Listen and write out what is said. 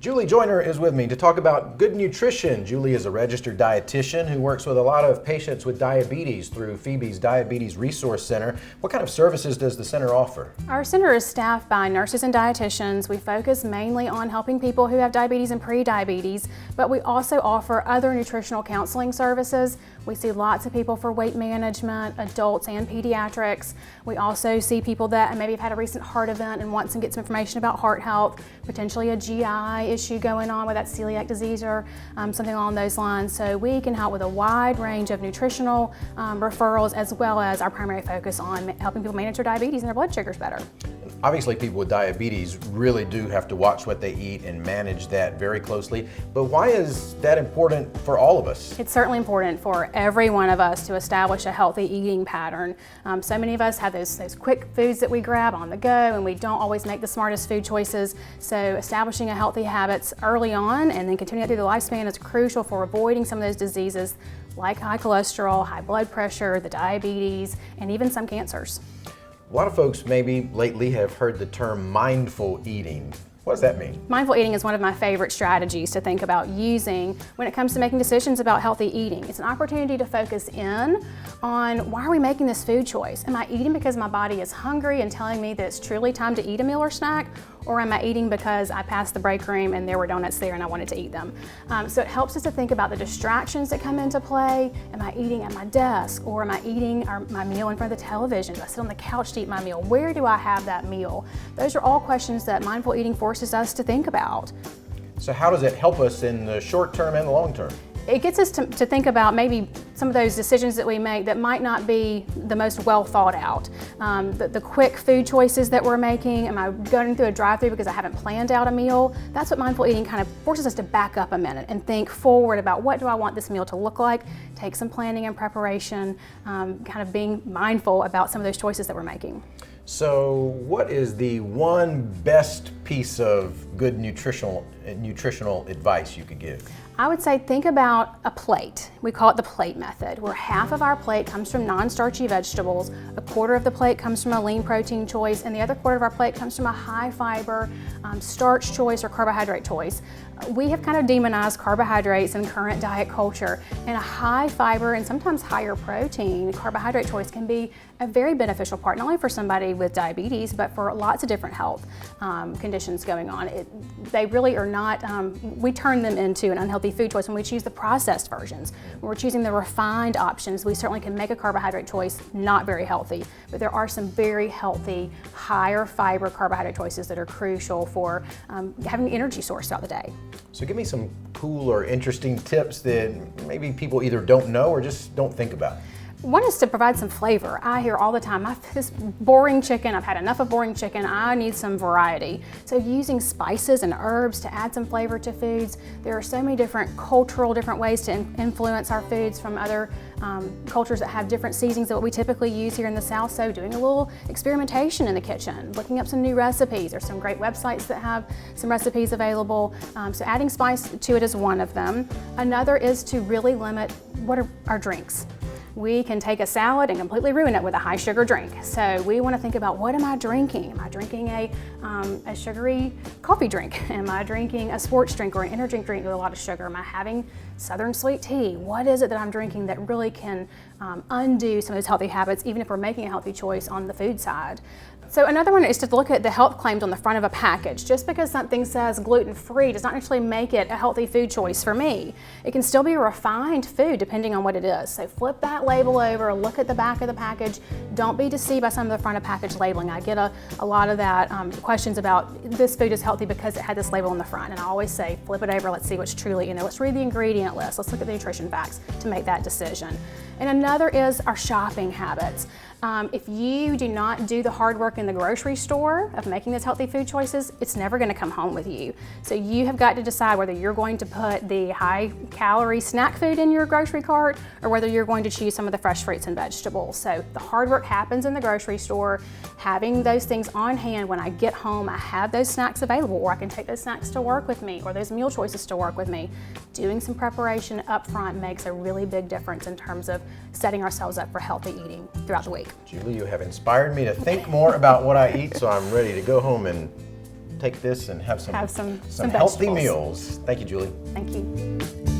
Julie Joyner is with me to talk about good nutrition. Julie is a registered dietitian who works with a lot of patients with diabetes through Phoebe's Diabetes Resource Center. What kind of services does the center offer? Our center is staffed by nurses and dietitians. We focus mainly on helping people who have diabetes and pre-diabetes, but we also offer other nutritional counseling services. We see lots of people for weight management, adults and pediatrics. We also see people that maybe have had a recent heart event and want to get some information about heart health, potentially a GI issue going on with that celiac disease or something along those lines. So we can help with a wide range of nutritional referrals, as well as our primary focus on helping people manage their diabetes and their blood sugars better. Obviously, people with diabetes really do have to watch what they eat and manage that very closely. But why is that important for all of us? It's certainly important for every one of us to establish a healthy eating pattern. So many of us have those quick foods that we grab on the go, and we don't always make the smartest food choices. So establishing a healthy habits early on and then continuing through the lifespan is crucial for avoiding some of those diseases like high cholesterol, high blood pressure, the diabetes, and even some cancers. A lot of folks maybe lately have heard the term mindful eating. What does that mean? Mindful eating is one of my favorite strategies to think about using when it comes to making decisions about healthy eating. It's an opportunity to focus in on, why are we making this food choice? Am I eating because my body is hungry and telling me that it's truly time to eat a meal or snack? Or am I eating because I passed the break room and there were donuts there and I wanted to eat them? So it helps us to think about the distractions that come into play. Am I eating at my desk, or am I eating my meal in front of the television? Do I sit on the couch to eat my meal? Where do I have that meal? Those are all questions that mindful eating forces us to think about. So how does it help us in the short term and the long term? It gets us to think about maybe some of those decisions that we make that might not be the most well thought out. The quick food choices that we're making. Am I going through a drive-through because I haven't planned out a meal? That's what mindful eating kind of forces us to back up a minute and think forward about, what do I want this meal to look like? Take some planning and preparation, kind of being mindful about some of those choices that we're making. So what is the one best piece of good nutritional advice you could give? I would say think about a plate. We call it the plate method, where half of our plate comes from non-starchy vegetables, a quarter of the plate comes from a lean protein choice, and the other quarter of our plate comes from a high fiber starch choice or carbohydrate choice. We have kind of demonized carbohydrates in current diet culture, and a high fiber and sometimes higher protein carbohydrate choice can be a very beneficial part, not only for somebody with diabetes, but for lots of different health conditions going on. They really are not, we turn them into an unhealthy food choice when we choose the processed versions. When we're choosing the refined options, we certainly can make a carbohydrate choice not very healthy, but there are some very healthy, higher fiber carbohydrate choices that are crucial for having an energy source throughout the day. So give me some cool or interesting tips that maybe people either don't know or just don't think about. One is to provide some flavor. I hear all the time, this boring chicken, I've had enough of boring chicken, I need some variety. So using spices and herbs to add some flavor to foods. There are so many different ways to influence our foods from other cultures that have different seasonings than what we typically use here in the South. So doing a little experimentation in the kitchen, looking up some new recipes. There's some great websites that have some recipes available. So adding spice to it is one of them. Another is to really limit what are our drinks. We can take a salad and completely ruin it with a high sugar drink. So we want to think about, what am I drinking? Am I drinking a sugary coffee drink? Am I drinking a sports drink or an energy drink with a lot of sugar? Am I having Southern sweet tea? What is it that I'm drinking that really can undo some of those healthy habits, even if we're making a healthy choice on the food side? So another one is to look at the health claims on the front of a package. Just because something says gluten-free does not necessarily make it a healthy food choice for me. It can still be a refined food depending on what it is. So flip that label over, look at the back of the package. Don't be deceived by some of the front of package labeling. I get a lot of that questions about, this food is healthy because it had this label on the front. And I always say, flip it over, let's see what's truly in there. Let's read the ingredient list. Let's look at the nutrition facts to make that decision. And another is our shopping habits. If you do not do the hard work in the grocery store of making those healthy food choices, it's never going to come home with you. So you have got to decide whether you're going to put the high-calorie snack food in your grocery cart or whether you're going to choose some of the fresh fruits and vegetables. So the hard work happens in the grocery store. Having those things on hand when I get home, I have those snacks available, or I can take those snacks to work with me, or those meal choices to work with me. Doing some preparation up front makes a really big difference in terms of setting ourselves up for healthy eating throughout the week. Julie, you have inspired me to think more about what I eat, so I'm ready to go home and take this and have some Have some healthy vegetables. meals. Thank you, Julie. Thank you.